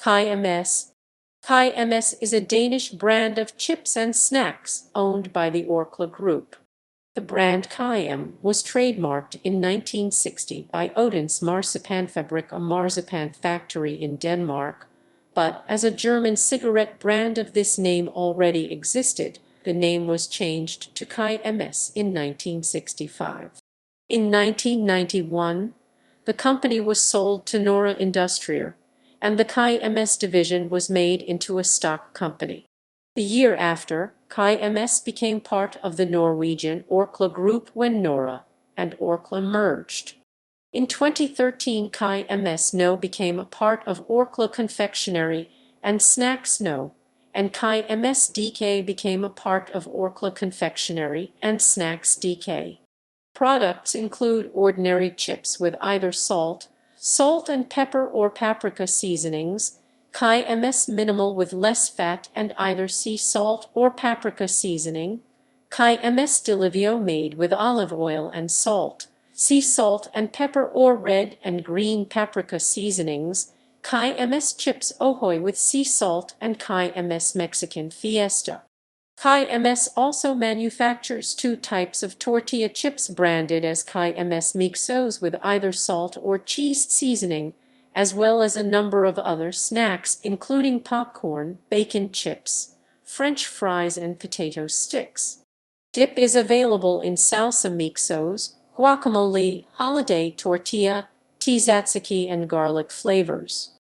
KiMs. KiMs is a Danish brand of chips and snacks owned by the Orkla Group. The brand KiM was trademarked in 1960 by Odense Marcipanfabrik, a marzipan factory in Denmark, but as a German cigarette brand of this name already existed, the name was changed to KiMs in 1965. In 1991, the company was sold to Nora Industrier, and the KiMs division was made into a stock company. The year after, KiMs became part of the Norwegian Orkla Group when Nora and Orkla merged. In 2013, KiMs No became a part of Orkla Confectionery and Snacks No, and KiMs DK became a part of Orkla Confectionery and Snacks DK. Products include ordinary chips with either salt and pepper or paprika seasonings, KiMs minimal with less fat and either sea salt or paprika seasoning, KiMs Delivio made with olive oil and salt, sea salt and pepper or red and green paprika seasonings, KiMs Chips Ahoy with sea salt and KiMs Mexican Fiesta. KiMs also manufactures two types of tortilla chips branded as KiMs Mexos with either salt or cheese seasoning, as well as a number of other snacks including popcorn, bacon chips, French fries and potato sticks. Dip is available in salsa Mexos, guacamole, holiday tortilla, tzatziki and garlic flavors.